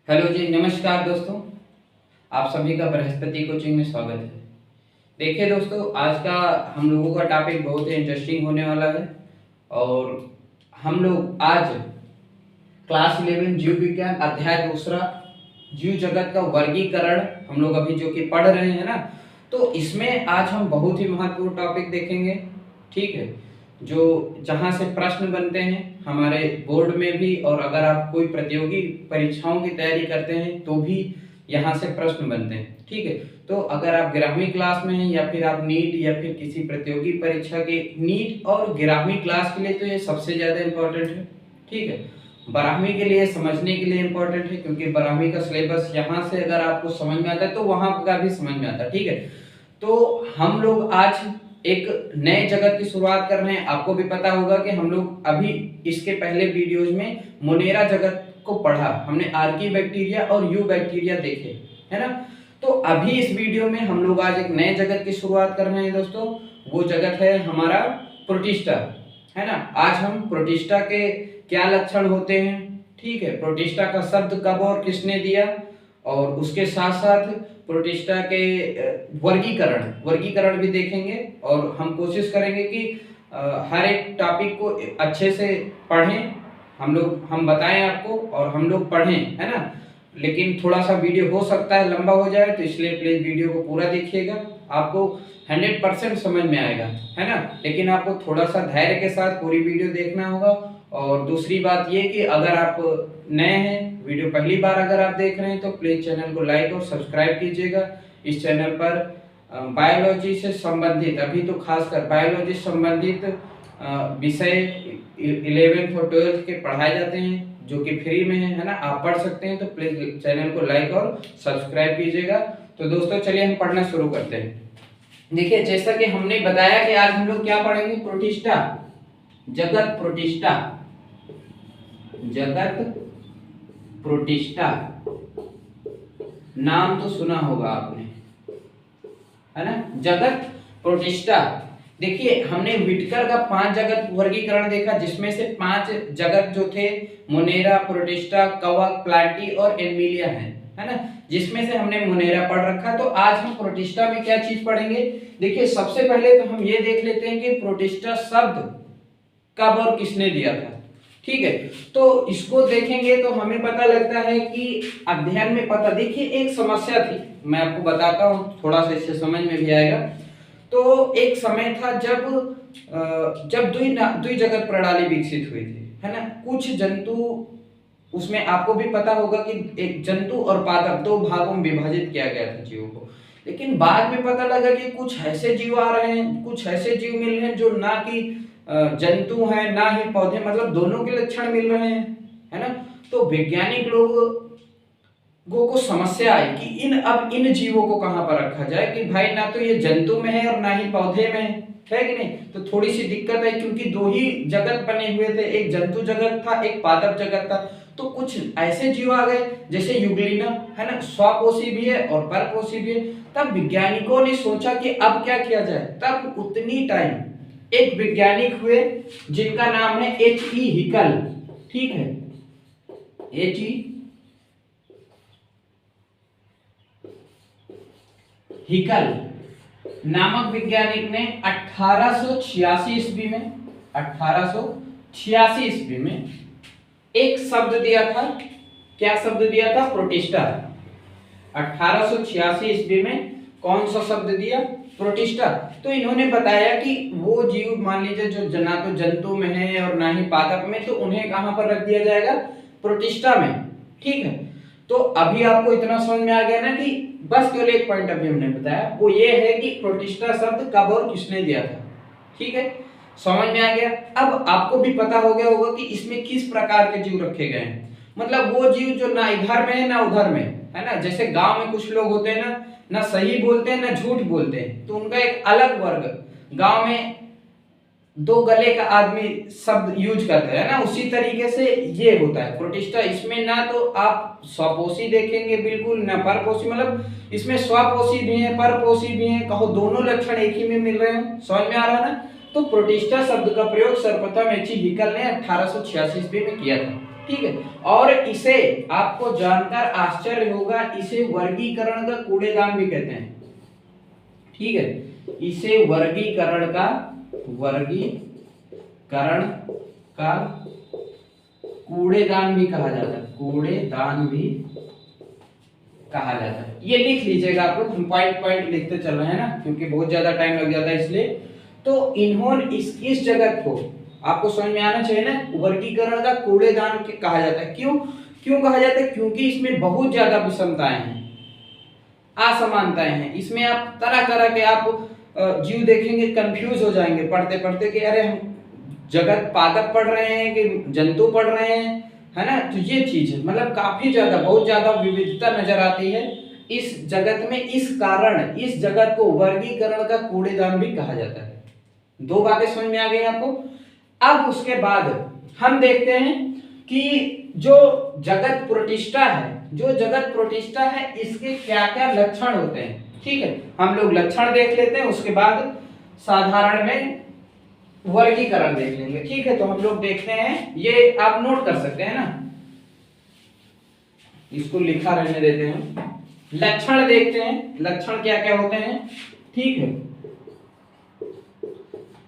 Hello जी, नमस्कार दोस्तों। आप सभी का बृहस्पति कोचिंग में स्वागत है। देखिए दोस्तों, आज का हम लोगों का टॉपिक बहुत ही इंटरेस्टिंग होने वाला है और हम लोग आज क्लास 11 जीव विज्ञान अध्याय दूसरा जीव जगत का वर्गीकरण हम लोग अभी जो कि पढ़ रहे हैं ना, तो इसमें आज हम बहुत ही महत्वपूर्ण टॉपिक देखेंगे। ठीक है, जो जहाँ से प्रश्न बनते हैं हमारे बोर्ड में भी, और अगर आप कोई प्रतियोगी परीक्षाओं की तैयारी करते हैं तो भी यहाँ से प्रश्न बनते हैं। ठीक है, तो अगर आप 11वीं क्लास में हैं या फिर आप नीट या फिर किसी प्रतियोगी परीक्षा के नीट और 11वीं क्लास के लिए तो ये सबसे ज़्यादा इम्पोर्टेंट है। ठीक है, 12वीं के लिए समझने के लिए इम्पोर्टेंट है, क्योंकि 12वीं का सिलेबस यहाँ से अगर आपको समझ में आता है तो वहाँ का भी समझ में आता है। ठीक है, तो हम लोग आज एक नए जगत की शुरुआत कर रहे हैं। आपको भी पता होगा कि हम लोग अभी इसके पहले वीडियोज में मोनेरा जगत को पढ़ा, हमने आर्की बैक्टीरिया और यू बैक्टीरिया देखे, है ना। तो अभी इस वीडियो में हम लोग आज एक नए जगत की शुरुआत कर रहे हैं दोस्तों। वो जगत है हमारा प्रोटिस्टा, है ना। आज हम प्रोटिस्टा के क्या लक्षण होते हैं, ठीक है, प्रोटिस्टा का शब्द कब और किसने दिया, और उसके साथ साथ प्रोटिस्टा के वर्गीकरण भी देखेंगे। और हम कोशिश करेंगे कि हर एक टॉपिक को अच्छे से पढ़ें, हम बताएं आपको और हम लोग पढ़ें, है ना। लेकिन थोड़ा सा वीडियो हो सकता है लंबा हो जाए, तो इसलिए प्लीज वीडियो को पूरा देखिएगा, आपको 100% समझ में आएगा, है ना। लेकिन आपको थोड़ा सा धैर्य के साथ पूरी वीडियो देखना होगा। और दूसरी बात ये कि अगर आप नए हैं, वीडियो पहली बार अगर आप देख रहे हैं, तो प्लीज चैनल को लाइक और सब्सक्राइब कीजिएगा। इस चैनल पर बायोलॉजी से संबंधित, अभी तो खासकर बायोलॉजी से संबंधित विषय 11th और 12th के पढ़ाए जाते हैं, जो कि फ्री में है ना, आप पढ़ सकते हैं। तो प्लीज चैनल को लाइक और सब्सक्राइब कीजिएगा। तो दोस्तों चलिए हम पढ़ना शुरू करते हैं। देखिए, जैसा कि हमने बताया कि आज हम लोग क्या पढ़ेंगे, प्रोटिस्टा जगत, प्रोटिस्टा नाम तो सुना होगा आपने, है ना, जगत प्रोटिस्टा। देखिए, हमने व्हिटकर का 5 जगत वर्गीकरण देखा, जिसमें से 5 जगत जो थे मोनेरा, प्रोटिस्टा, कवक, प्लांटी और एनिमिलिया है ना, जिसमें से हमने मोनेरा पढ़ रखा। तो आज हम प्रोटिस्टा में क्या चीज पढ़ेंगे। देखिए, सबसे पहले तो हम ये देख लेते हैं कि प्रोटिस्टा शब्द कब और किसने दिया था। ठीक है, तो इसको देखेंगे तो हमें पता लगता है कि अध्ययन में पता, देखिए एक समस्या थी, मैं आपको बताता हूँ, थोड़ा सा इससे समझ में भी आएगा। तो एक समय था जब द्वि जगत प्रणाली विकसित हुई थी, है ना। कुछ जंतु, उसमें आपको भी पता होगा कि एक जंतु और पादप 2 भागों में विभाजित किया गया था जीवों को। लेकिन बाद में पता लगा कि कुछ ऐसे जीव आ रहे हैं, कुछ ऐसे जीव मिल रहे हैं जो ना कि जंतु हैं ना ही पौधे, मतलब दोनों के लक्षण मिल रहे हैं, है ना। तो वैज्ञानिक लोगों को समस्या आई कि अब इन जीवों को कहां पर रखा जाए, कि भाई ना तो ये जंतु में है और ना ही पौधे में है कि नहीं। तो थोड़ी सी दिक्कत है, क्योंकि 2 ही जगत बने हुए थे, एक जंतु जगत था, एक पादप जगत था। तो कुछ ऐसे जीव आ गए जैसे युगलिना, है ना, स्वपोषी भी है और परपोषी भी है। तब वैज्ञानिकों ने सोचा कि अब क्या किया जाए। तब उतनी टाइम एक वैज्ञानिक हुए जिनका नाम है H.E. हिकल, ठीक है, H.E. हिकल नामक वैज्ञानिक ने 1886 ईस्वी में एक शब्द दिया था। क्या शब्द दिया था, प्रोटिस्टा। 1886 ईस्वी में कौन सा शब्द दिया, प्रोटिस्टा। तो इन्होंने बताया कि वो जीव, मान लीजिए जो ना तो जंतु में है और ना ही पादप में, तो उन्हें कहां पर रख दिया जाएगा, प्रोटिस्टा में। ठीक है, तो अभी आपको इतना समझ में आ गया ना कि बस केवल एक पॉइंट अभी हमने बताया, वो ये है कि प्रोटिस्टा शब्द कब और किसने दिया था। ठीक है, समझ में आ गया। अब आपको भी पता हो गया होगा कि इसमें किस प्रकार के जीव रखे गए हैं, मतलब वो जीव जो ना इधर में है ना उधर में, है ना। जैसे गांव में कुछ लोग होते हैं ना सही बोलते हैं ना झूठ बोलते हैं, तो उनका एक अलग वर्ग, गांव में 2 गले का आदमी शब्द यूज करते हैं ना, उसी तरीके से ये होता है प्रोटिस्टा। इसमें ना तो आप स्वपोषी देखेंगे बिल्कुल, ना परपोषी, मतलब इसमें स्वपोषी भी है परपोषी भी है, कहो दोनों लक्षण एक ही में मिल रहे हैं, समझ में आ रहा है ना। तो प्रोटिस्टा शब्द का प्रयोग सर्वप्रथम H.E. हिकल ने 1886 ईस्वी में किया था। ठीक है। और इसे आपको जानकर आश्चर्य होगा, इसे वर्गीकरण का कूड़ेदान भी कहते हैं, ठीक है। इसे वर्गीकरण का कूड़ेदान भी कहा जाता है, कूड़ेदान भी कहा जाता है। ये लिख लीजिएगा आप लोग, हम पॉइंट पॉइंट लिखते चल रहे हैं ना, क्योंकि बहुत ज्यादा टाइम लग जाता है इसलिए। तो इन्होंने इस जगत को आपको समझ में आना चाहिए ना, वर्गीकरण का कूड़ेदान कहा जाता है। क्यों कहा जाता है? क्योंकि इसमें बहुत ज्यादा विषमताएं हैं, असमानताएं हैं। इसमें आप तरह तरह के आप जीव देखेंगे, कंफ्यूज हो जाएंगे पढ़ते पढ़ते कि अरे हम जगत पादप पढ़ रहे हैं कि जंतु पढ़ रहे हैं, है ना। तो ये चीज है, मतलब काफी ज्यादा बहुत ज्यादा विविधता नजर आती है इस जगत में। इस कारण इस जगत को वर्गीकरण का कूड़ेदान भी कहा जाता है। दो बातें समझ में आ गई आपको। अब उसके बाद हम देखते हैं कि जो जगत प्रतिष्ठा है इसके क्या क्या लक्षण होते हैं, ठीक है। हम लोग लक्षण देख लेते हैं, उसके बाद साधारण में वर्गीकरण देख लेंगे, ठीक है। तो हम लोग देखते हैं, ये आप नोट कर सकते हैं ना, इसको लिखा रहने देते हैं। लक्षण देखते हैं, लक्षण क्या क्या होते हैं, ठीक है।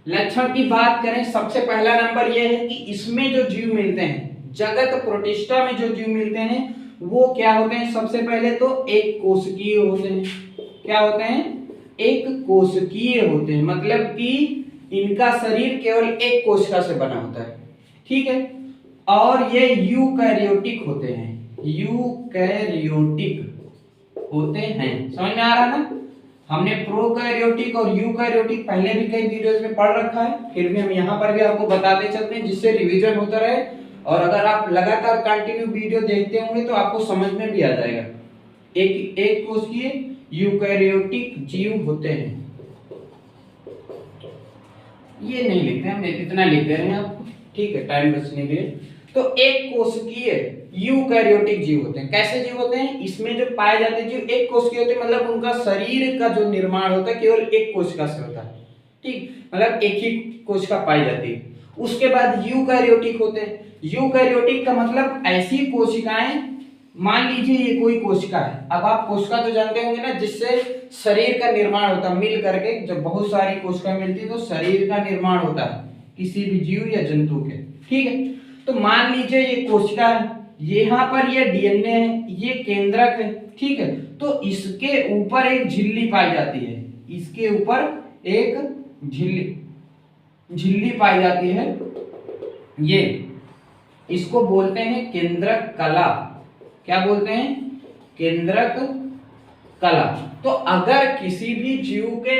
लक्षण की बात करें, सबसे पहला नंबर यह है कि इसमें जो जीव मिलते हैं, जगत प्रतिष्ठा में जो जीव मिलते हैं वो क्या होते हैं? सबसे पहले तो एक कोशिकीय होते हैं। क्या होते हैं? एक कोशिकीय होते हैं, मतलब कि इनका शरीर केवल एक कोशिका से बना होता है, ठीक है। और ये यूकैरियोटिक होते हैं, यूकैरियोटिक होते हैं। समझ में आ रहा है ना? हमने प्रोकैरियोटिक और यूकैरियोटिक पहले भी कई वीडियोस में पढ़ रखा है, फिर भी हम यहाँ पर भी आपको बताते चलते हैं जिससे रिवीजन होता रहे। और अगर आप लगातार कंटिन्यू वीडियो देखते होंगे तो आपको समझ में भी आ जाएगा। एक कोशिकीय यूकैरियोटिक जीव होते हैं। ये नहीं लिखते हम, इतना लिख दे रहे हैं आपको, ठीक है, टाइम बचने के लिए। तो एक कोशिकीय यूकैरियोटिक जीव होते हैं। कैसे जीव होते हैं? इसमें जो पाए जाते जीव एक कोशिकीय होते हैं, मतलब उनका शरीर का जो निर्माण होता है केवल एक कोशिका से होता है, ठीक, मतलब एक ही कोशिका पाई जाती है। उसके बाद यूकैरियोटिक होते हैं। यूकैरियोटिक का मतलब ऐसी कोशिकाएं, मान लीजिए ये कोई कोशिका है। अब आप कोशिका तो जानते होंगे ना, जिससे शरीर का निर्माण होता है, मिल करके जब बहुत सारी कोशिका मिलती है तो शरीर का निर्माण होता है किसी भी जीव या जंतु के, ठीक है। तो मान लीजिए ये कोशिका है, यहाँ पर ये डीएनए है, ये केंद्रक है, ठीक है। तो इसके ऊपर एक झिल्ली पाई जाती है, इसके ऊपर एक झिल्ली पाई जाती है। ये इसको बोलते हैं केंद्रक कला। क्या बोलते हैं? केंद्रक कला। तो अगर किसी भी जीव के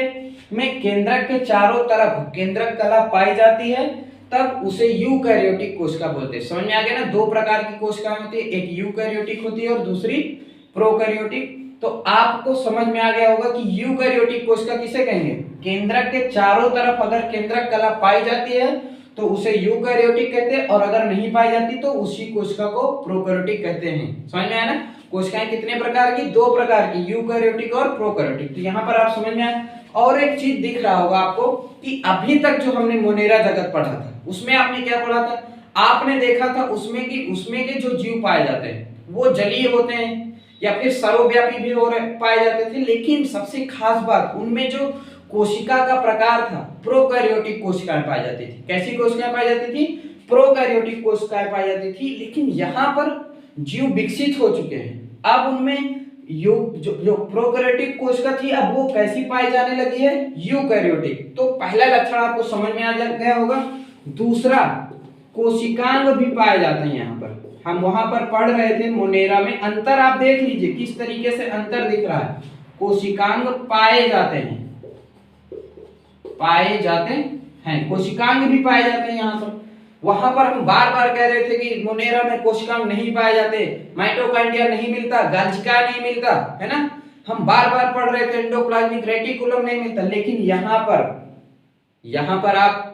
में केंद्रक के चारों तरफ केंद्रक कला पाई जाती है तब उसे यूकैरियोटिक कोशिका बोलते हैं। समझ में आ गया ना? दो प्रकार की कोशिकाएं होती है, एक यूकैरियोटिक होती है और दूसरी प्रोकैरियोटिक। तो आपको समझ में आ गया होगा कि यूकैरियोटिक कोशिका किसे कहेंगे? केंद्रक के चारों तरफ अगर केंद्रक कला पाई जाती है तो उसे यूकैरियोटिक कहते हैं, और अगर नहीं पाई जाती तो उसी कोशिका को प्रोकैरियोटिक कहते हैं। समझ में आया ना? कोशिकाएं कितने प्रकार की? दो प्रकार की, यूकैरियोटिक और प्रोकैरियोटिक। तो यहाँ पर आप समझ में आए। और एक चीज दिख रहा होगा आपको कि अभी तक जो हमने मोनेरा जगत पढ़ा था उसमें आपने क्या पढ़ा था? आपने देखा था उसमें के जो जीव पाए जाते हैं वो जलीय होते हैं या फिर सर्वव्यापी भी पाए जाते थे। लेकिन सबसे खास बात, उनमें जो कोशिका का प्रकार था प्रोकैरियोटिक कोशिकाएं पाई जाती थी। कैसी कोशिकाएं पाई जाती थी? प्रोकैरियोटिक कोशिकाएं पाई जाती थी। लेकिन यहाँ पर जीव विकसित हो चुके हैं, अब उनमें जो प्रोकैरियोटिक कोशिका थी अब वो कैसी पाई जाने लगी है? यूकैरियोटिक। तो पहला लक्षण आपको समझ में आ गया होगा। दूसरा, कोशिकांग भी पाए जाते हैं। यहाँ पर हम वहां पर पढ़ रहे थे मोनेरा में, अंतर आप देख लीजिए किस तरीके से अंतर दिख रहा है। कोशिकांग पाए जाते हैं, कोशिकांग भी पाए जाते हैं यहाँ पर। वहां पर हम बार बार कह रहे थे कि मोनेरा में कोशिकांग नहीं पाए जाते, माइटोकॉन्ड्रिया नहीं मिलता, गाल्जिका नहीं मिलता, है ना। हम बार बार पढ़ रहे थे एंडोप्लाज्मिक रेटिकुलम नहीं मिलता। लेकिन यहाँ पर आप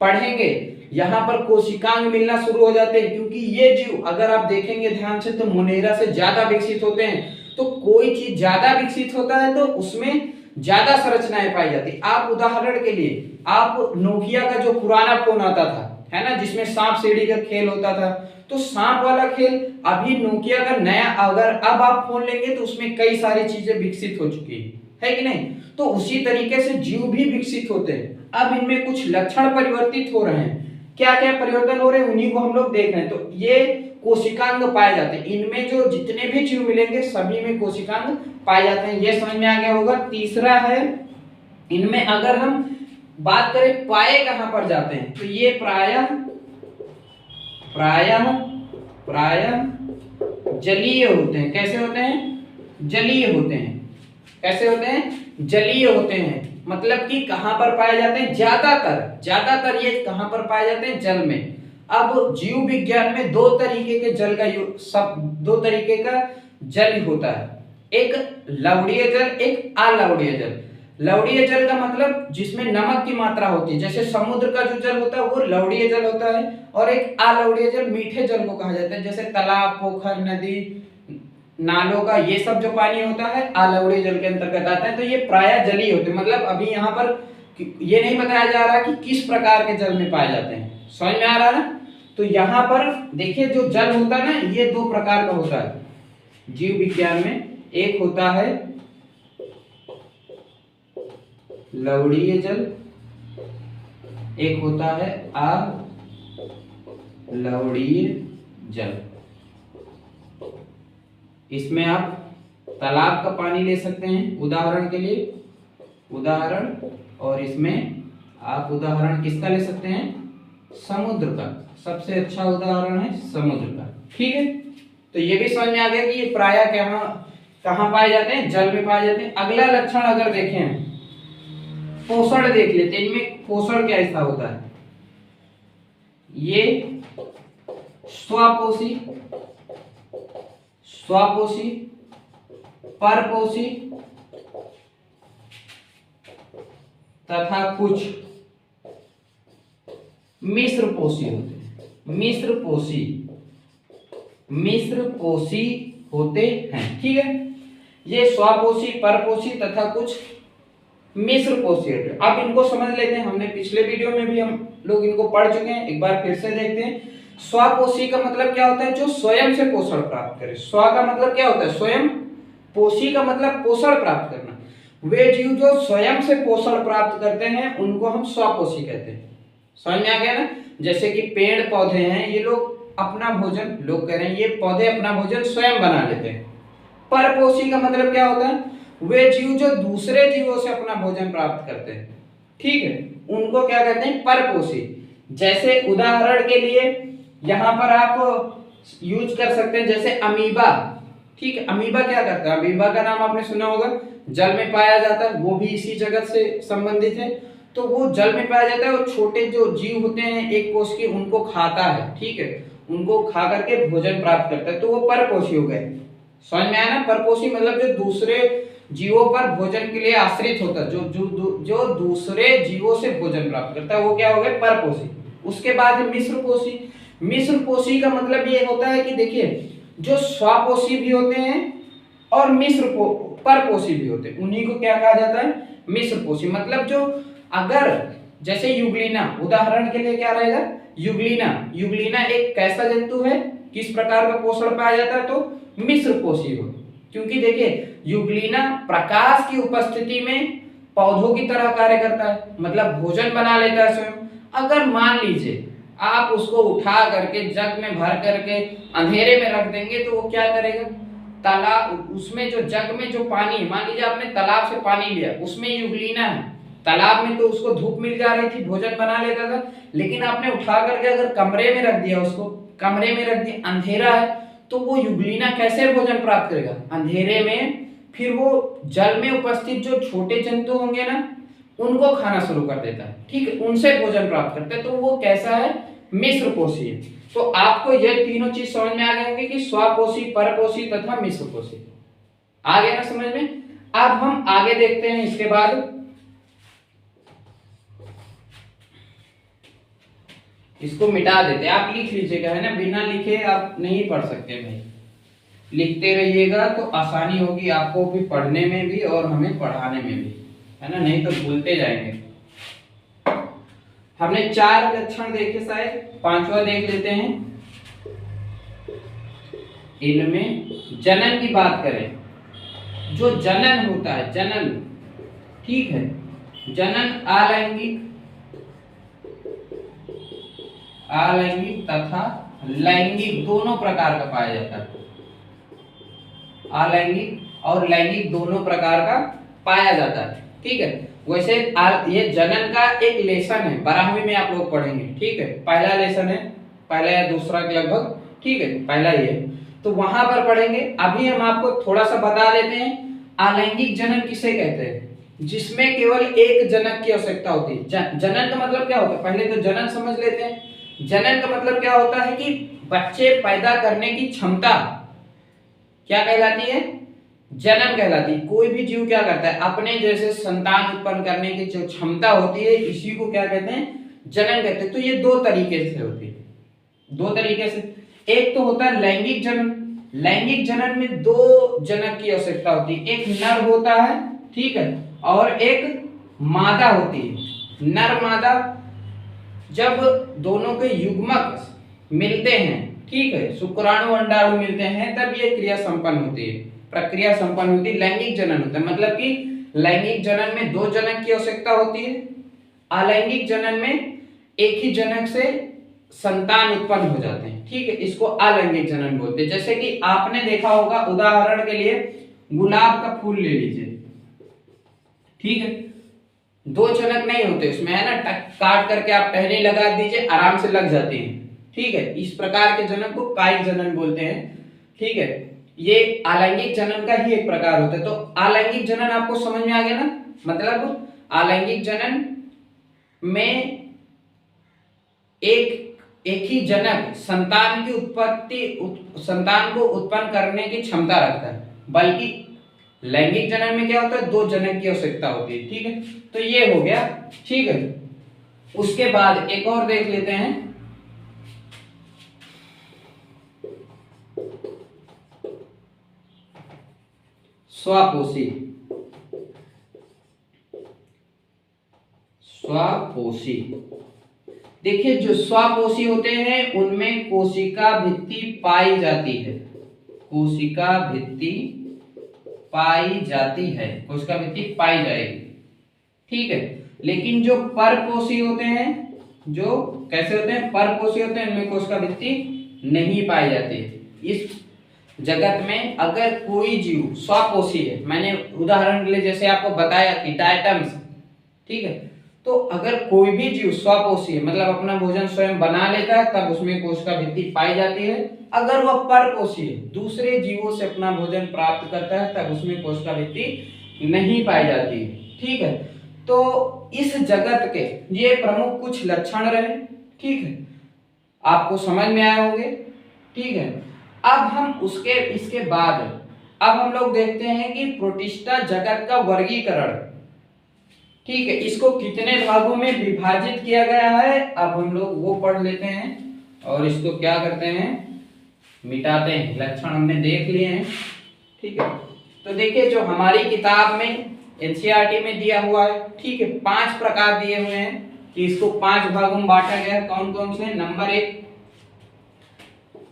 पढ़ेंगे, यहाँ पर कोशिकांग मिलना शुरू हो जाते हैं, क्योंकि ये जीव अगर आप देखेंगे ध्यान से तो मोनेरा से ज्यादा विकसित होते हैं। तो कोई चीज ज्यादा विकसित होता है तो उसमें ज्यादा संरचनाएं पाई जाती। आप उदाहरण के लिए आप नोकिया का जो पुराना फोन आता था, है ना, जिसमें सांप सीढ़ी का खेल होता था, तो सांप वाला खेल अभी नोकिया का नया, अगर अब आप फोन लेंगे तो उसमें कई सारी चीजें विकसित हो चुकी है कि नहीं। तो उसी तरीके से जीव भी विकसित होते हैं। अब इनमें कुछ लक्षण परिवर्तित हो रहे हैं। क्या क्या परिवर्तन हो रहे हैं उन्हीं को हम लोग देख रहे हैं। तो ये कोशिकांग पाए जाते हैं। इनमें जो जितने भी जीव मिलेंगे सभी में कोशिकांग पाए जाते हैं। ये समझ में आ गया होगा। तीसरा है, इनमें अगर हम बात करें पाए कहां पर जाते हैं, तो ये प्रायः जलीय होते हैं। कैसे होते हैं? जलीय होते हैं। कैसे होते हैं? जलीय होते हैं। मतलब कि कहां पर पाए जाते हैं? ज्यादातर ये कहां पर पाए जाते हैं? जल में। अब जीव विज्ञान में दो तरीके के जल का दो तरीके का जल होता है, एक लवणीय जल, एक अलवणीय जल। लवणीय जल का मतलब जिसमें नमक की मात्रा होती है, जैसे समुद्र का जो जल होता है वो लवणीय जल होता है, और एक अलवणीय जल मीठे जल को कहा जाता है, जैसे तालाब, पोखर, नदी, नालों का ये सब जो पानी होता है अलवणीय जल के अंतर्गत आता है। तो ये प्रायः जलीय होते हैं। मतलब अभी यहाँ पर ये नहीं बताया जा रहा कि किस प्रकार के जल में पाए जाते हैं। समझ में आ रहा है? तो यहाँ पर देखिए जो जल होता है ना, ये दो प्रकार का होता है जीव विज्ञान में। एक होता है लवणीय जल, एक होता है अलवणीय जल। इसमें आप तालाब का पानी ले सकते हैं उदाहरण के लिए, और इसमें आप उदाहरण किसका ले सकते हैं? समुद्र का। सबसे अच्छा उदाहरण है समुद्र का। ठीक है, तो ये भी समझ में आ गया कि ये प्रायः कहां पाए जाते हैं? जल में पाए जाते हैं। अगला लक्षण अगर देखें, पोषण देख लेते हैं। इनमें पोषण क्या ऐसा होता है? ये स्वपोषी, परपोषी तथा कुछ मिश्रपोषी होते हैं। मिश्रपोषी होते हैं। ठीक है, ये स्वपोषी, परपोषी तथा कुछ मिश्रपोषी होते हैं। अब इनको समझ लेते हैं। हमने पिछले वीडियो में भी हम लोग इनको पढ़ चुके हैं, एक बार फिर से देखते हैं। स्वपोषी का मतलब क्या होता है? जो स्वयं से पोषण प्राप्त करे। स्व का मतलब क्या होता है? स्वयं। पोषी का मतलब पोषण प्राप्त करना। वे जीव जो स्वयं से पोषण प्राप्त करते हैं उनको हम स्वपोषी कहते हैं। समझ में आ गया ना? जैसे कि पेड़ पौधे हैं, ये लोग अपना भोजन, लोग कह रहे हैं ये पौधे अपना भोजन स्वयं बना लेते हैं। परपोषी का मतलब क्या होता है? वे जीव जो दूसरे जीवों से अपना भोजन प्राप्त करते हैं। ठीक है, उनको क्या कहते हैं? परपोषी। जैसे उदाहरण के लिए यहां पर आप यूज कर सकते हैं, जैसे अमीबा। ठीक है, अमीबा क्या करता है? अमीबा का नाम आपने सुना होगा, जल में पाया जाता है, वो भी इसी जगत से संबंधित है। तो वो जल में पाया जाता है, वो छोटे जो जीव होते हैं एक कोष के, उनको खाता है। ठीक है, उनको खा करके भोजन प्राप्त करता है, तो वो परपोषी हो गए। समझ में आया ना? परपोषी मतलब जो दूसरे जीवों पर भोजन के लिए आश्रित होता है, जो दूसरे जीवों से भोजन प्राप्त करता है, वो क्या हो गए? परपोषी। उसके बाद है मिश्रपोषी। मिश्रपोषी का मतलब ये होता है कि देखिए जो स्वपोषी भी होते हैं और परपोषी भी होते हैं, उन्हीं को क्या कहा जाता है? मिश्रपोषी। मतलब जो अगर जैसे युगलीना, उदाहरण के लिए क्या रहेगा? युगलीना एक कैसा जंतु है? किस प्रकार का पोषण पाया जाता है? तो मिश्रपोषी हो। क्योंकि देखिए युगलीना प्रकाश की उपस्थिति में पौधों की तरह कार्य करता है, मतलब भोजन बना लेता है स्वयं। अगर मान लीजिए आप उसको उठा करके जग में भर करके अंधेरे में रख देंगे तो वो क्या करेगा? तालाब, उसमें जो जग में जो पानी, मान लीजिए आपने तालाब से पानी लिया, उसमें युगलीना है। तालाब में तो उसको धूप मिल जा रही थी, भोजन बना लेता था, लेकिन आपने उठा करके अगर कमरे में रख दिया, उसको कमरे में रख दिया, अंधेरा है, तो वो युगलीना कैसे भोजन प्राप्त करेगा? अंधेरे में। फिर वो जल में उपस्थित जो छोटे जंतु होंगे ना, उनको खाना शुरू कर देता है। ठीक है, उनसे भोजन प्राप्त करता है। तो वो कैसा है? मिश्रपोषी है। तो आपको ये तीनों चीज समझ में आ गए होंगे कि स्वपोषी, परपोषी तथा मिश्रपोषी। आ गया ना समझ में? अब हम आगे देखते हैं। इसके बाद इसको मिटा देते हैं। आप लिख लीजिएगा, है ना? बिना लिखे आप नहीं पढ़ सकते भाई, लिखते रहिएगा तो आसानी होगी आपको भी पढ़ने में भी और हमें पढ़ाने में भी, है ना? नहीं तो भूलते जाएंगे। हमने 4 लक्षण देखे, शायद 5वां देख लेते हैं। इनमें जनन की बात करें, जो जनन होता है, जनन, ठीक है, जनन अलैंगिक तथा लैंगिक दोनों प्रकार का पाया जाता है। अलैंगिक और लैंगिक दोनों प्रकार का पाया जाता है, ठीक है। वैसे ये जनन का एक लेसन है, 12वीं में आप लोग पढ़ेंगे, ठीक है। पहला लेसन है, पहला या दूसरा के लगभग, ठीक है, पहला ही है, तो वहां पर पढ़ेंगे। अभी हम आपको थोड़ा सा बता देते हैं अलैंगिक जनन किसे कहते हैं, जिसमें केवल एक जनक की आवश्यकता होती है। जनन का मतलब क्या होता है, पहले तो जनन समझ लेते हैं। जनन का मतलब क्या होता है कि बच्चे पैदा करने की क्षमता क्या कहलाती है, जनन कहलाती है। कोई भी जीव क्या करता है, अपने जैसे संतान उत्पन्न करने की जो क्षमता होती है, इसी को क्या कहते हैं, जनन कहते हैं। तो ये दो तरीके से होती है, दो तरीके से। एक तो होता है लैंगिक जनन। लैंगिक जनन में दो जनक की आवश्यकता होती है, एक नर होता है, ठीक है, और एक मादा होती है। नर मादा जब दोनों के युग्मक मिलते हैं, ठीक है, शुक्राणु अंडाणु मिलते हैं, तब ये क्रिया संपन्न होती है, प्रक्रिया संपन्न होती है, लैंगिक जनन होता है। मतलब कि लैंगिक जनन में दो जनक की आवश्यकता होती है, अलैंगिक जनन में एक ही जनक से संतान उत्पन्न हो जाते हैं, ठीक है, इसको अलैंगिक जनन बोलते हैं। जैसे कि आपने देखा होगा, उदाहरण के लिए गुलाब का फूल ले लीजिए, ठीक है, दो जनक नहीं होते उसमें, है ना, काट करके आप टहनी लगा दीजिए, आराम से लग जाती है, ठीक है। इस प्रकार के जनन को कायिक जनन बोलते हैं, ठीक है। ये अलैंगिक जनन का ही एक प्रकार होता है। तो अलैंगिक जनन आपको समझ में आ गया ना, मतलब अलैंगिक जनन में एक ही जनक संतान की संतान को उत्पन्न करने की क्षमता रखता है, बल्कि लैंगिक जनन में क्या होता है, दो जनक की आवश्यकता होती है, ठीक है। तो ये हो गया, ठीक है। उसके बाद एक और देख लेते हैं, स्वापोषी। स्वापोषी, देखिए जो स्वापोषी होते हैं उनमें कोशिका भित्ति पाई जाती है, कोशिका भित्ति पाई जाती है, कोशिका भित्ति पाई जाएगी, ठीक है। लेकिन जो परपोषी होते हैं, जो कैसे होते हैं, परपोषी होते हैं, इनमें कोशिका भित्ति नहीं पाई जाती है। इस जगत में अगर कोई जीव स्वापोषी है, मैंने उदाहरण के लिए जैसे आपको बताया कि डायटम्स, ठीक है, तो अगर कोई भी जीव स्वापोषी है, मतलब अपना भोजन स्वयं बना लेता है, तब उसमें कोशिका भित्ति पाई जाती है। अगर वह परपोषी है, दूसरे जीवों से अपना भोजन प्राप्त करता है, तब उसमें कोशिका भित्ति नहीं पाई जाती है, ठीक है। तो इस जगत के ये प्रमुख कुछ लक्षण रहे, ठीक है, आपको समझ में आए होंगे, ठीक है। अब हम इसके बाद अब हम लोग देखते हैं कि प्रोटिस्टा जगत का वर्गीकरण, ठीक है, इसको कितने भागों में विभाजित किया गया है, अब हम लोग वो पढ़ लेते हैं और इसको क्या करते हैं, मिटाते हैं। लक्षण हमने देख लिए हैं, ठीक है। तो देखिए जो हमारी किताब में एनसीईआरटी में दिया हुआ है, ठीक है, 5 प्रकार दिए हुए हैं कि इसको 5 भागों में बांटा गया है। कौन कौन से? नंबर 1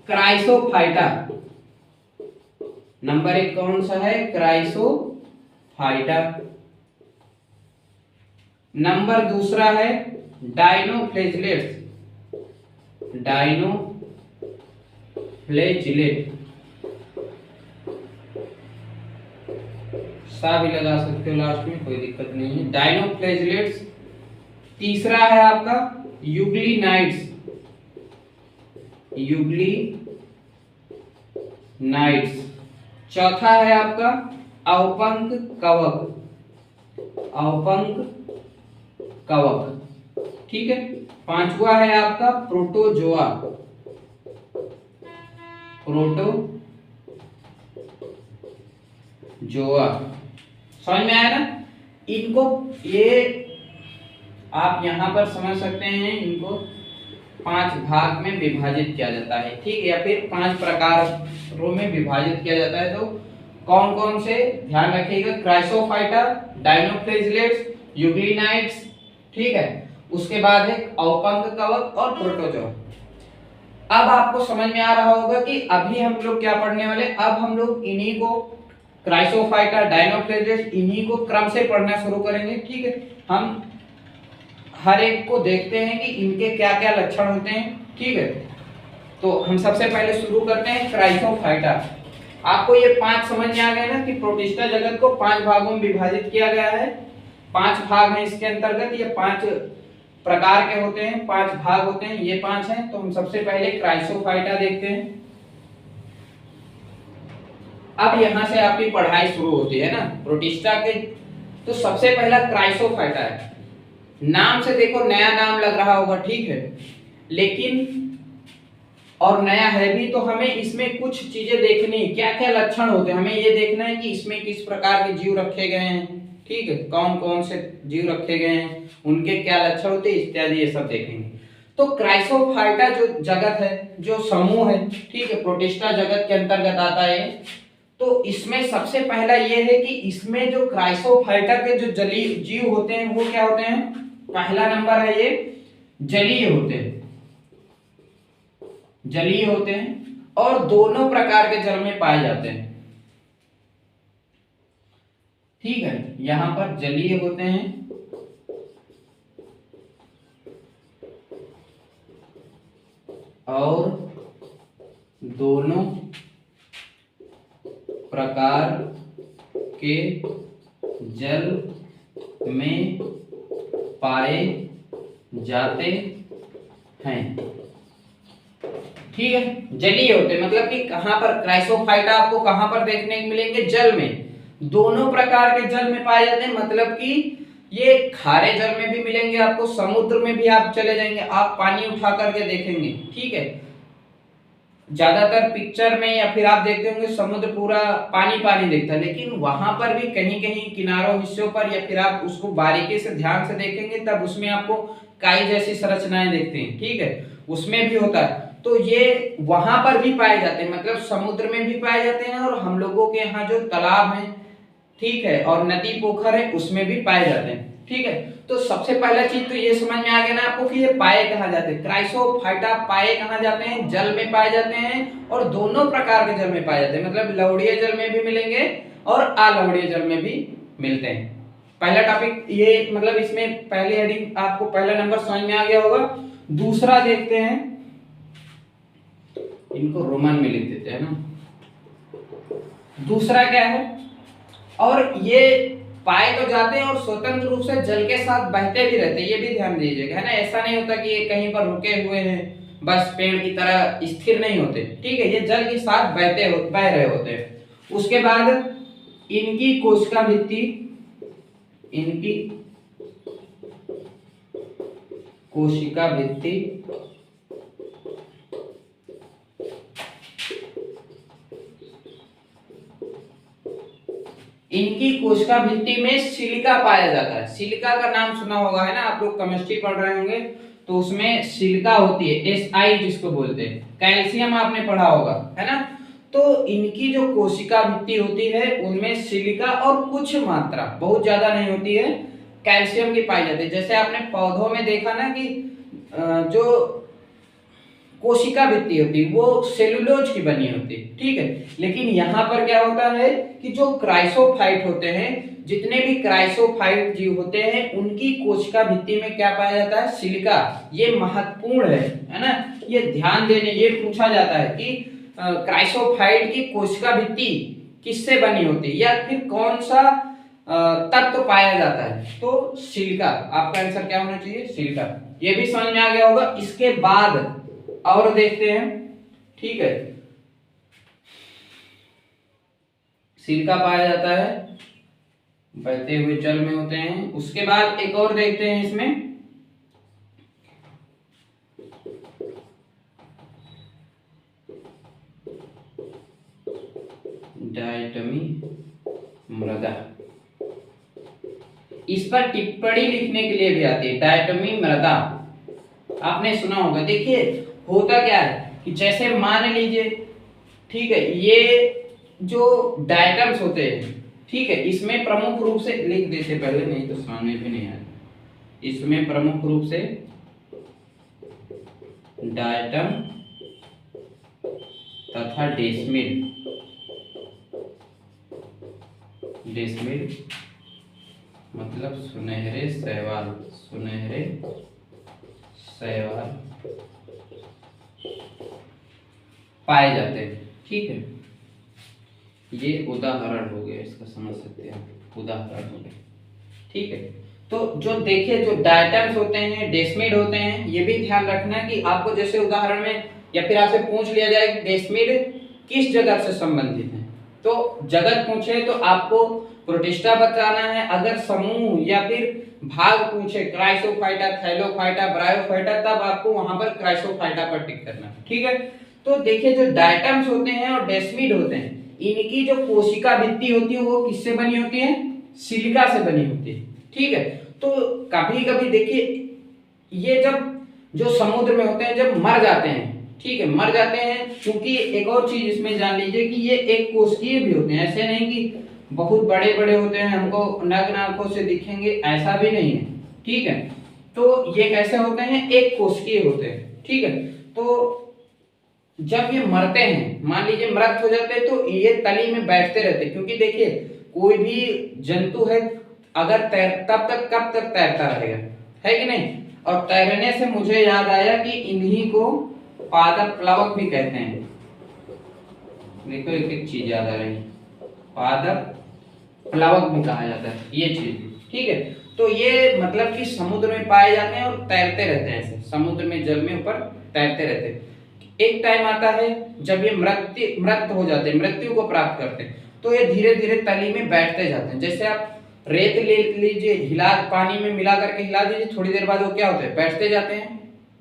क्राइसोफाइटा, नंबर 1 कौन सा है? क्राइसोफाइटा। नंबर दूसरा है डायनोफ्लैजिलेट्स, डायनोफ्लैजिलेट, सा भी लगा सकते हो लास्ट में, कोई दिक्कत नहीं है, डायनोफ्लैजिलेट्स। तीसरा है आपका यूग्लिनाइड्स, यूग्लिनाइड्स। चौथा है आपका अवपंक कवक, अवपंक कवक, ठीक है। पांचवा है आपका प्रोटोजोआ, प्रोटोजोआ। समझ में आया ना? इनको ये आप यहां पर समझ सकते हैं, इनको 5 भाग में विभाजित किया जाता है, ठीक है, या फिर 5 प्रकारों में विभाजित किया जाता है। तो कौन कौन से ध्यान रखिएगा, क्राइसोफाइटा, डायनोफ्लैजिलेट्स, यूग्लिनाइड्स, ठीक है। उसके बाद है अवपंक कवक और प्रोटोजोआ। अब आपको समझ में आ रहा होगा कि अभी हम लोग क्या पढ़ने वाले, अब हम लोग इन्हीं को क्राइसोफाइटा, डायनोक्लेजिस, इन्हीं को क्रम से पढ़ना शुरू करेंगे। ठीक है, हम हर एक को देखते हैं कि इनके क्या क्या लक्षण होते हैं। ठीक है, तो हम सबसे पहले शुरू करते हैं क्राइसोफाइटा। आपको ये 5 समझ में आ गए ना कि प्रोटिस्टा जगत को 5 भागों में विभाजित किया गया है। 5 भाग हैं इसके अंतर्गत, ये 5 प्रकार के होते हैं, 5 भाग होते हैं, ये 5 हैं। तो हम सबसे पहले क्राइसोफाइटा देखते हैं। अब यहां से आपकी पढ़ाई शुरू होती है ना प्रोटिस्टा के। तो सबसे पहला क्राइसोफाइटा है। नाम से देखो नया नाम लग रहा होगा, ठीक है, लेकिन और नया है भी, तो हमें इसमें कुछ चीजें देखनी, क्या क्या लक्षण होते हैं हमें ये देखना है कि इसमें किस प्रकार के जीव रखे गए हैं। ठीक है, कौन कौन से जीव रखे गए हैं, उनके क्या लक्षण होते हैं इत्यादि, ये सब देखेंगे। तो क्राइसोफाइटा जो जगत है, जो समूह है, ठीक है, प्रोटिस्टा जगत के अंतर्गत आता है। तो इसमें सबसे पहला ये है कि इसमें जो क्राइसोफाइटा के जो जलीय जीव होते हैं वो क्या होते हैं, पहला नंबर है ये जलीय होते हैं, जलीय होते हैं और दोनों प्रकार के जल में पाए जाते हैं। ठीक है, यहां पर जलीय होते हैं और दोनों प्रकार के जल में पाए जाते हैं। ठीक है, जलीय होते हैं मतलब कि कहां पर क्राइसोफाइटा आपको कहां पर देखने को मिलेंगे, जल में, दोनों प्रकार के जल में पाए जाते हैं। मतलब कि ये खारे जल में भी मिलेंगे आपको, समुद्र में भी आप चले जाएंगे, आप पानी उठा करके देखेंगे। ठीक है, ज्यादातर पिक्चर में या फिर आप देखते होंगे समुद्र पूरा पानी पानी दिखता है, लेकिन वहां पर भी कहीं कहीं किनारों हिस्सों पर, या फिर आप उसको बारीकी से ध्यान से देखेंगे तब उसमें आपको काई जैसी संरचनाएं देखते हैं। ठीक है, उसमें भी होता है। तो ये वहां पर भी पाए जाते हैं, मतलब समुद्र में भी पाए जाते हैं और हम लोगों के यहाँ जो तालाब है, ठीक है, और नदी पोखर है उसमें भी पाए जाते हैं। ठीक है, तो सबसे पहला चीज तो ये समझ में आ गया ना आपको कि ये पाए कहाँ जाते हैं, क्राइसोफाइटा पाए कहाँ जाते हैं, जल में पाए जाते हैं और दोनों प्रकार के जल में पाए जाते हैं, मतलब लवणीय जल में भी मिलेंगे और अलवणीय जल में भी मिलते हैं। पहला टॉपिक ये, मतलब इसमें पहली हेडिंग आपको पहला नंबर समझ में आ गया होगा। दूसरा देखते हैं, इनको रोमन में लिख देते हैं ना। दूसरा क्या है, और ये पाए तो जाते हैं और स्वतंत्र रूप से जल के साथ बहते भी रहते हैं, ये भी ध्यान दीजिएगा, है ना। ऐसा नहीं होता कि ये कहीं पर रुके हुए हैं, बस पेड़ की तरह स्थिर नहीं होते। ठीक है, ये जल के साथ बह रहे होते हैं। उसके बाद इनकी कोशिका भित्ति, इनकी कोशिका भित्ति इनकी कोशिका भित्ति में सिलिका पाया जाता है। सिलिका का नाम सुना होगा, है ना, आप लोग केमिस्ट्री पढ़ रहे होंगे तो उसमें सिलिका होती है, SI जिसको बोलते हैं। कैल्शियम आपने पढ़ा होगा, है ना। तो इनकी जो कोशिका भित्ति होती है उनमें सिलिका और कुछ मात्रा, बहुत ज्यादा नहीं होती है, कैल्शियम की पाई जाती है। जैसे आपने पौधों में देखा ना कि जो कोशिका भित्ति होती है वो सेलुलोज की बनी होती है। ठीक है, लेकिन यहाँ पर क्या होता है कि जो क्राइसोफाइट होते हैं, जितने भी क्राइसोफाइट जीव होते हैं, उनकी कोशिका भित्ति में क्या पाया जाता है, सिलिका। ये महत्वपूर्ण है ना, ये ध्यान देने, ये पूछा जाता है कि क्राइसोफाइट की कोशिका भित्ति किससे बनी होती है या फिर कौन सा तत्व पाया जाता है, तो सिलिका। आपका आंसर क्या होना चाहिए, सिलिका। ये भी समझ में आ गया होगा। इसके बाद और देखते हैं, ठीक है, सिलिका पाया जाता है, बहते हुए जल में होते हैं। उसके बाद एक और देखते हैं इसमें, डायटमी मृदा। इस पर टिप्पणी लिखने के लिए भी आती है, डायटमी मृदा, आपने सुना होगा। देखिए होता क्या है कि जैसे मान लीजिए, ठीक है, ये जो डायटम्स होते हैं, ठीक है, इसमें प्रमुख रूप से लिख देते पहले, नहीं तो सामने भी नहीं आया। इसमें प्रमुख रूप से डायटम तथा डेसिमिल। डेसिमिल मतलब सुनहरे शैवाल, सुनहरे शैवाल पाए जाते हैं। ठीक है, ये उदाहरण हो गया, इसका समझ सकते हैं, उदाहरण हो गया। ठीक है, तो जो देखिए जो डायटम्स होते हैं, डेसिमिड होते हैं, ये भी ध्यान रखना कि आपको जैसे उदाहरण में या फिर आपसे पूछ लिया जाए कि डेसिमिड किस जगत से संबंधित है, तो जगत पूछे तो आपको प्रोटिस्टा बताना है। अगर समूह या फिर भाग पूछे, क्राइसोफाइटा, थैलोफाइटा, ब्रायोफाइटा, तब आपको वहां पर क्राइसोफाइटा पर टिक करना है। ठीक है, तो देखिए जो डायटम्स होते हैं और डेसिमिड होते हैं, इनकी जो कोशिका भित्ति होती है वो किससे बनी होती है? सिलिका से बनी होती है। ठीक है, तो कभी कभी देखिए ये जब जो समुद्र में होते हैं जब मर जाते हैं, ठीक है, मर जाते हैं, क्योंकि एक और चीज इसमें जान लीजिए कि ये एक कोशिकीय भी होते हैं, ऐसे नहीं कि बहुत बड़े बड़े होते हैं हमको नग्न आंखों से दिखेंगे, ऐसा भी नहीं है। ठीक है, तो ये कैसे होते हैं? एक कोशिकीय होते हैं। ठीक है, तो जब ये मरते हैं, मान लीजिए मृत हो जाते हैं, तो ये तली में बैठते रहते हैं, क्योंकि देखिए कोई भी जंतु है अगर तब तक कब तक तैरता रहेगा, है कि नहीं? और तैरने से मुझे याद आया कि इन्हीं को पादप प्लवक भी कहते हैं। देखो एक एक चीज याद आ रही है, पादप प्लवक भी कहा जाता है ये चीज। ठीक है, तो ये मतलब कि समुद्र में पाए जाते हैं और तैरते रहते हैं, ऐसे समुद्र में जल में ऊपर तैरते रहते हैं। एक टाइम आता है जब ये मृत हो जाते हैं, मृत्यु को प्राप्त करते हैं, तो ये धीरे धीरे तली में बैठते जाते हैं। जैसे आप रेत ले लीजिए, हिला पानी में मिला करके हिला दीजिए, थोड़ी देर बाद वो क्या होते हैं? बैठते जाते हैं।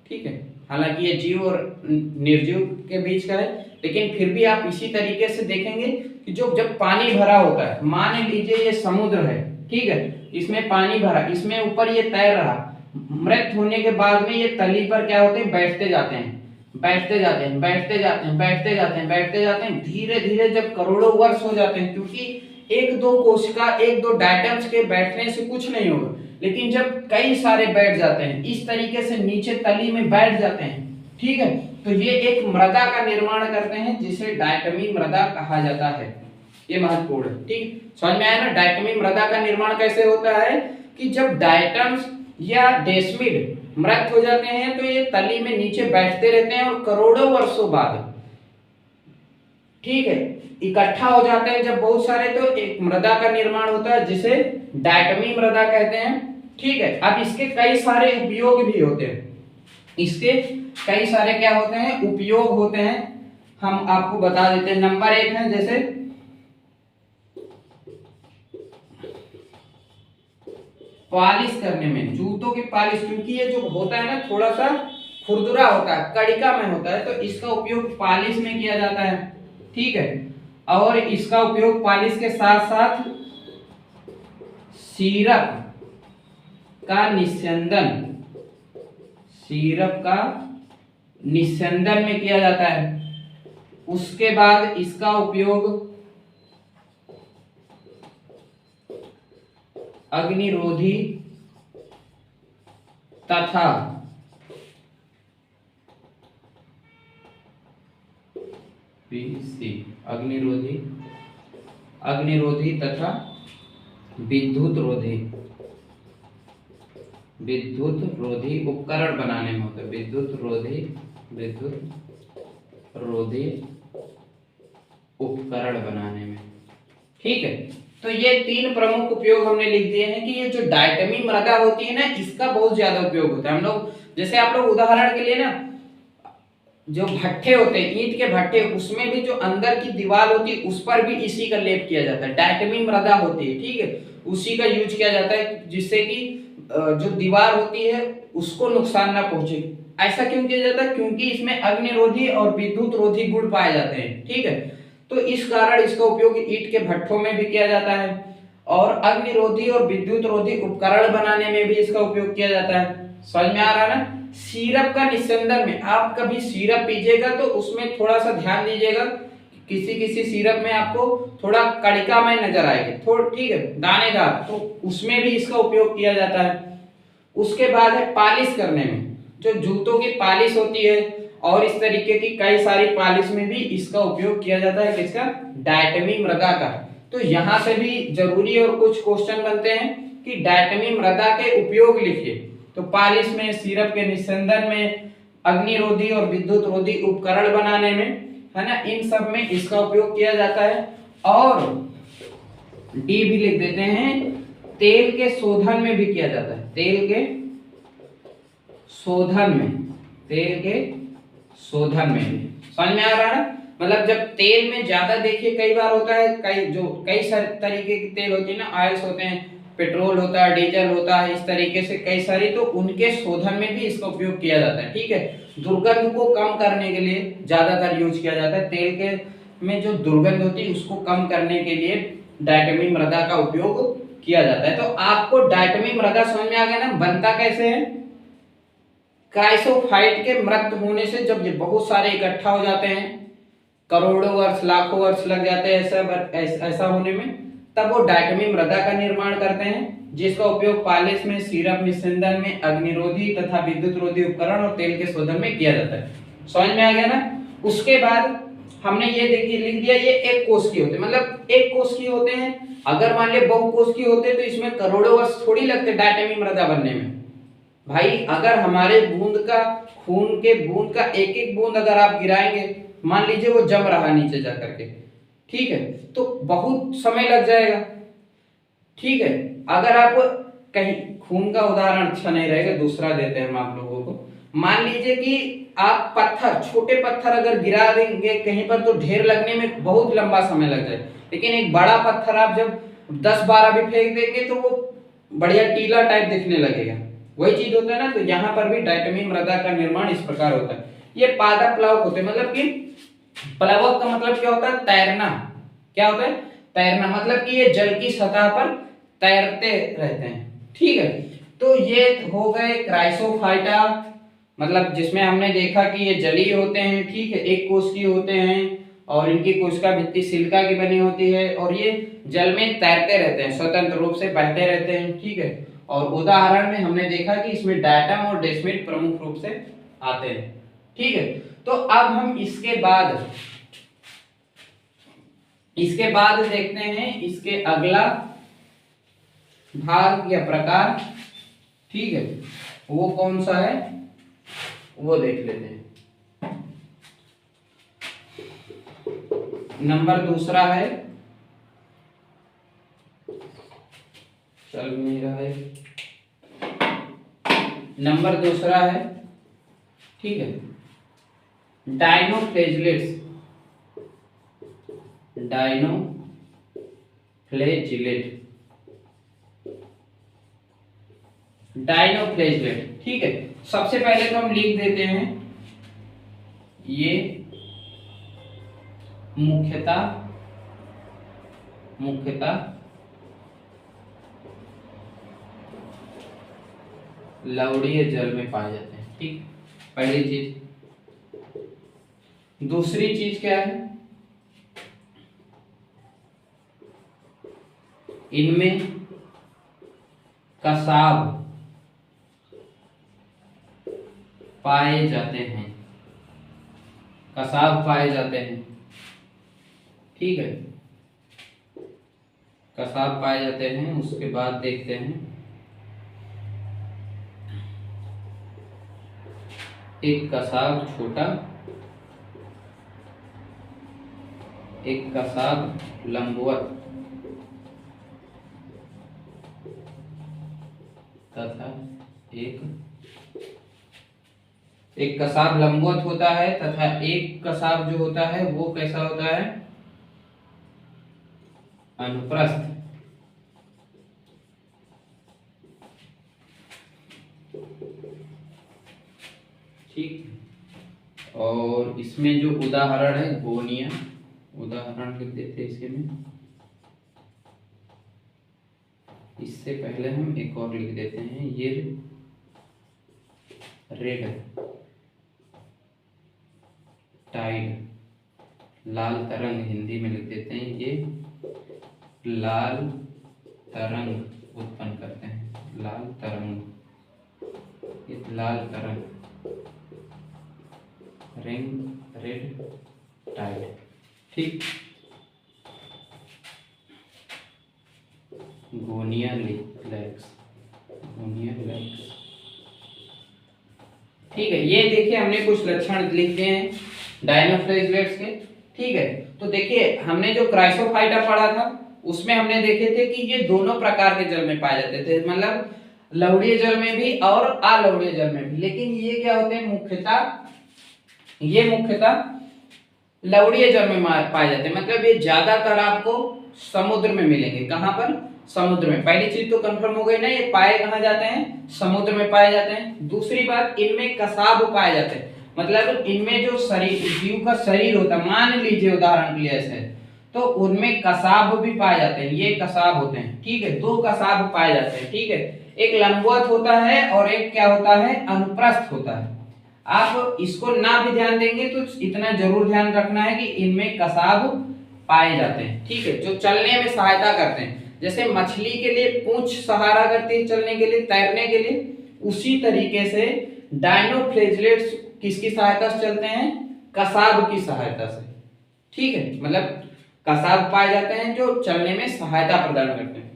ठीक है, हालांकि ये जीव और निर्जीव के बीच का है, लेकिन फिर भी आप इसी तरीके से देखेंगे कि जो जब पानी भरा होता है, मान लीजिए ये समुद्र है, ठीक है, इसमें पानी भरा, इसमें ऊपर ये तैर रहा, मृत होने के बाद में ये तली पर क्या होते हैं? बैठते जाते हैं, बैठते जाते हैं, बैठते जाते हैं, बैठते जाते हैं, बैठते जाते हैं, धीरे धीरे जब करोड़ों वर्ष हो जाते हैं, क्योंकि एक दो कोशिका, एक दो डायटम्स के बैठने से कुछ नहीं होगा, लेकिन जब कई सारे बैठ जाते हैं, इस तरीके से नीचे तली में बैठ जाते हैं, ठीक है, तो ये एक मृदा का निर्माण करते हैं जिसे डायटमी मृदा कहा जाता है। ये महत्वपूर्ण है। ठीक, समझ में आया ना? डायटमी मृदा का निर्माण कैसे होता है कि जब डायटम्स या डेसिमिड मृत हो जाते हैं तो ये तली में नीचे बैठते रहते हैं और करोड़ों वर्षों बाद, ठीक है, इकट्ठा हो जाते हैं जब बहुत सारे, तो एक मृदा का निर्माण होता है जिसे डायटमी मृदा कहते हैं। ठीक है, अब इसके कई सारे उपयोग भी होते हैं, इसके कई सारे क्या होते हैं? उपयोग होते हैं, हम आपको बता देते हैं। नंबर 1 है जैसे पॉलिश करने में, जूतों की पॉलिश, क्योंकि ये जो होता है ना थोड़ा सा खुरदुरा होता है, कड़िका में होता है, तो इसका उपयोग पॉलिश में किया जाता है। ठीक है, और इसका उपयोग पॉलिश के साथ साथ सिरप का निस्यंदन, सिरप का निस्यंदन में किया जाता है। उसके बाद इसका उपयोग अग्निरोधी तथा अग्निरोधी तथा विद्युत रोधी उपकरण बनाने में होता है। विद्युत रोधी उपकरण बनाने में। ठीक है, तो ये 3 प्रमुख उपयोग हमने लिख दिए हैं कि ये जो डायटमी मृदा होती है ना, इसका बहुत ज्यादा उपयोग होता है। हम लोग जैसे आप लोग उदाहरण के लिए ना, जो भट्ठे होते हैं, ईंट के भट्ठे, उसमें भी जो अंदर की दीवार होती है उस पर भी इसी का लेप किया जाता है, डायटमी मृदा होती है। ठीक है, उसी का यूज किया जाता है जिससे कि जो दीवार होती है उसको नुकसान ना पहुंचे। ऐसा क्यों किया जाता है? क्योंकि इसमें अग्निरोधी और विद्युत रोधी गुण पाए जाते हैं। ठीक है, तो इस कारण इसका उपयोग ईंट के भट्ठों में भी किया जाता है और अग्निरोधी और विद्युत रोधी उपकरण बनाने में भी इसका उपयोग किया जाता है। समझ में आ रहा है ना? सिरप का निस्यंदन में, आप कभी सिरप पीजिएगा तो उसमें थोड़ा सा ध्यान दीजिएगा, किसी किसी सिरप में आपको थोड़ा कड़िकामय नजर आएगी, थोड़ा, ठीक है, दानेदार, तो उसमें भी इसका उपयोग किया जाता है। उसके बाद है पॉलिश करने में, जो जूतों की पॉलिश होती है और इस तरीके की कई सारी पॉलिश में भी इसका उपयोग किया जाता है, किसका, डायटमी मृदा का। तो यहाँ से भी जरूरी और कुछ क्वेश्चन बनते हैं कि डायटमी मृदा के उपयोग लिखिए। तो पॉलिश में, सिरप के निस्यंदन में, अग्निरोधी और विद्युत रोधी उपकरण बनाने में, है ना, इन सब में इसका उपयोग किया जाता है। और डी भी लिख देते हैं, तेल के शोधन में भी किया जाता है, तेल के शोधन में, तेल के शोधन में भी। समझ में आ रहा है? मतलब जब तेल में ज्यादा, देखिए कई बार होता है, कई सारे तरीके के तेल होते हैं ना, ऑयल्स होते हैं, पेट्रोल होता है, डीजल होता है, इस तरीके से कई सारी, तो उनके शोधन में भी इसका उपयोग किया जाता है। ठीक है, दुर्गंध को कम करने के लिए ज्यादातर यूज किया जाता है, तेल के में जो दुर्गंध होती है उसको कम करने के लिए डायटमी मृदा का उपयोग किया जाता है। तो आपको डायटमी मृदा समझ में आ गया ना, बनता कैसे है? क्राइसोफाइट के मृत होने से जब ये बहुत सारे इकट्ठा हो जाते हैं, करोड़ों वर्ष, लाखों वर्ष लग जाते हैं ऐसा होने में, तब वो डायटमी मृदा का निर्माण करते हैं, जिसका उपयोग पॉलिश में, सिरप निस्यंदन में, अग्निरोधी तथा विद्युत रोधी उपकरण और तेल के शोधन में किया जाता है। समझ में आ गया ना? उसके बाद हमने ये देखिए लिख दिया, ये एक कोष की होते हैं, मतलब एक कोष की होते हैं। अगर मान ले बहु कोष की होते तो इसमें करोड़ों वर्ष थोड़ी लगते डायटमी मृदा बनने में। भाई अगर हमारे बूंद का, खून के बूंद का एक एक बूंद अगर आप गिराएंगे, मान लीजिए वो जम रहा नीचे जा करके, ठीक है, तो बहुत समय लग जाएगा। ठीक है, अगर आप कहीं, खून का उदाहरण अच्छा नहीं रहेगा, दूसरा देते हैं हम आप लोगों को। मान लीजिए कि आप पत्थर, छोटे पत्थर अगर गिरा देंगे कहीं पर तो ढेर लगने में बहुत लंबा समय लग जाए, लेकिन एक बड़ा पत्थर आप जब 10-12 भी फेंक देंगे तो वो बढ़िया टीला टाइप दिखने लगेगा। वही चीज होता है ना। तो यहाँ पर भी डायटमी मृदा का निर्माण इस प्रकार होता है। ये पादप प्लवक होते हैं, मतलब कि प्लवक का मतलब क्या होता है? तैरना। क्या होता है? तैरना, मतलब कि ये जल की सतह पर तैरते रहते हैं। ठीक है, तो ये हो गए क्राइसोफाइटा, मतलब जिसमें हमने देखा कि ये जलीय होते हैं। ठीक है, एक कोशिकीय होते हैं और इनकी कोशिका भित्ति सिलिका की बनी होती है और ये जल में तैरते रहते हैं, स्वतंत्र रूप से बहते रहते हैं। ठीक है, और उदाहरण में हमने देखा कि इसमें डायटम और डेस्मिड प्रमुख रूप से आते हैं। ठीक है, तो अब हम इसके बाद देखते हैं इसके अगला भाग या प्रकार। ठीक है, वो कौन सा है वो देख लेते हैं। नंबर दूसरा है, चल नहीं रहा है, नंबर दूसरा है। ठीक है, डायनोफ्लैजिलेट्स, डायनोफ्लैजिलेट। ठीक है, सबसे पहले तो हम लिख देते हैं, ये मुख्यतः लवणीय जल में पाए जाते हैं। ठीक, पहली चीज। दूसरी चीज क्या है? इनमें कसाब पाए जाते हैं, कसाब पाए जाते हैं। ठीक है, कसाब पाए जाते हैं। उसके बाद देखते हैं, एक कसाब छोटा, एक कसाब लंबवत तथा एक कसाब लंबवत होता है तथा एक कसाब जो होता है वो कैसा होता है? अनुप्रस्थ। ठीक, और इसमें जो उदाहरण है गोनिया, उदाहरण लिख देते हैं इसके में। इससे पहले हम एक और लिख देते हैं, ये रेड टाइड, लाल तरंग हिंदी में लिख देते हैं, ये लाल तरंग उत्पन्न करते हैं, लाल तरंग, ये लाल तरंग रिंग रेड टाइड, ठीक। गोनिया लेग्स, गोनिया लेग्स, ठीक है। ये देखिए हमने कुछ लक्षण लिख दिए हैं डायनोफ्लेजिलेट्स के, ठीक है। तो देखिए हमने जो क्राइसोफाइटा पढ़ा था उसमें हमने देखे थे कि ये दोनों प्रकार के जल में पाए जाते थे, मतलब लवणीय जल में भी और अलवणीय जल में भी। लेकिन ये क्या होते हैं, मुख्यतः लवणीय जल में पाए जाते हैं, मतलब ये ज्यादातर आपको समुद्र में मिलेंगे। कहां पर, समुद्र में। पहली चीज तो कंफर्म हो गई ना, ये पाए कहां जाते हैं, समुद्र में पाए जाते हैं। दूसरी बात, इनमें कसाब पाए जाते हैं, मतलब इनमें जो शरीर, जीव का शरीर होता है, मान लीजिए उदाहरण के लिए ऐसे, तो उनमें कसाब भी पाए जाते हैं, ये कसाब होते हैं, ठीक है। दो कसाब पाए जाते हैं, ठीक है। एक लंबवत होता है और एक क्या होता है, अनुप्रस्थ होता है। आप इसको ना भी ध्यान देंगे तो इतना जरूर ध्यान रखना है कि इनमें कसाब पाए जाते हैं, ठीक है, जो चलने में सहायता करते हैं। जैसे मछली के लिए पूंछ सहारा करती है चलने के लिए, तैरने के लिए, उसी तरीके से डायनोफ्लेजिलेट्स किसकी सहायता से चलते हैं, कसाब की सहायता से, ठीक है। मतलब कसाब पाए जाते हैं जो चलने में सहायता प्रदान करते हैं।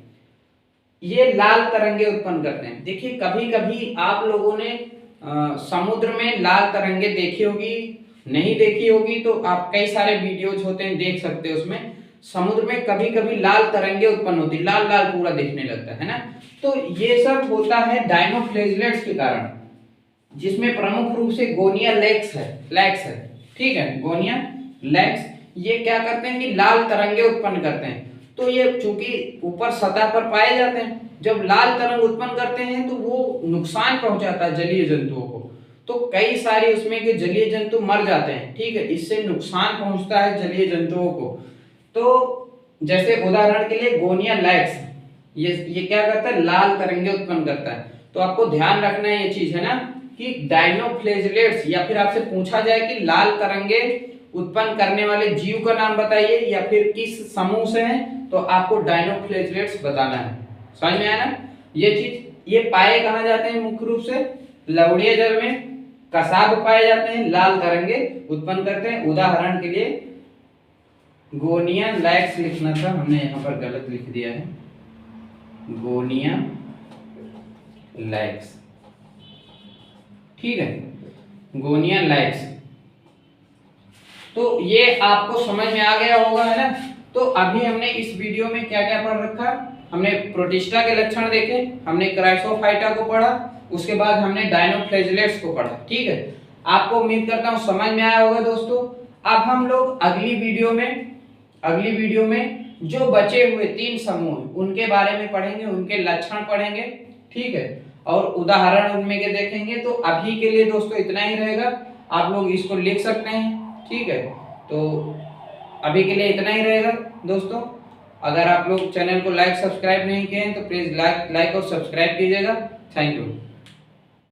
ये लाल तरंगे उत्पन्न करते हैं। देखिए कभी कभी आप लोगों ने समुद्र में लाल तरंगे देखी होगी, नहीं देखी होगी तो आप कई सारे वीडियोज होते हैं देख सकते हो, उसमें समुद्र में कभी कभी लाल तरंगे उत्पन्न होती है, लाल लाल पूरा दिखने लगता है ना। तो ये सब होता है डायनोफ्लेजिलेट्स के कारण, जिसमें प्रमुख रूप से गोनिया लेग्स है, ठीक है। गोनिया लेग्स ये क्या करते हैं कि लाल तरंगे उत्पन्न करते हैं। तो ये चूंकि ऊपर सतह पर पाए जाते हैं, जब लाल तरंग उत्पन्न करते हैं तो वो नुकसान पहुंचाता है जलीय जंतुओं को, तो कई सारे उसमें के जलीय जंतु मर जाते हैं, ठीक है। इससे नुकसान पहुंचता है जलीय जंतुओं को। तो जैसे उदाहरण के लिए गोनिया लेग्स, ये क्या करता है, लाल तरंगे उत्पन्न करता है। तो आपको ध्यान रखना है ये चीज है ना, कि डायनोफ्लेजिलेट्स, या फिर आपसे पूछा जाए कि लाल तरंगे उत्पन्न करने वाले जीव का नाम बताइए या फिर किस समूह से हैं, तो आपको डायनोफ्लेजिलेट्स बताना है। समझ में आया ना ये चीज। ये पाए कहां जाते हैं, मुख्य रूप से लवणीय जल में, कसाब पाए जाते हैं, लाल तरंगे उत्पन्न करते हैं। उदाहरण के लिए गोनिया लेग्स लिखना था, हमने यहाँ पर गलत लिख दिया है, गोनिया लेग्स, ठीक है, गोनिया लेग्स। तो ये आपको समझ में आ गया होगा, है ना। तो अभी हमने इस वीडियो में क्या क्या पढ़ रखा, हमने प्रोटिस्टा के लक्षण देखे, हमने क्राइसोफाइटा को पढ़ा, उसके बाद हमने डायनोफ्लेजिलेट्स को पढ़ा, ठीक है। आपको उम्मीद करता हूँ समझ में आया होगा दोस्तों। अब हम लोग अगली वीडियो में जो बचे हुए 3 समूह हैं उनके बारे में पढ़ेंगे, उनके लक्षण पढ़ेंगे, ठीक है, और उदाहरण उनमें के देखेंगे। तो अभी के लिए दोस्तों इतना ही रहेगा, आप लोग इसको लिख सकते हैं, ठीक है। तो अभी के लिए इतना ही रहेगा दोस्तों। अगर आप लोग चैनल को लाइक सब्सक्राइब नहीं किए हैं तो प्लीज लाइक और सब्सक्राइब कीजिएगा। Thank you.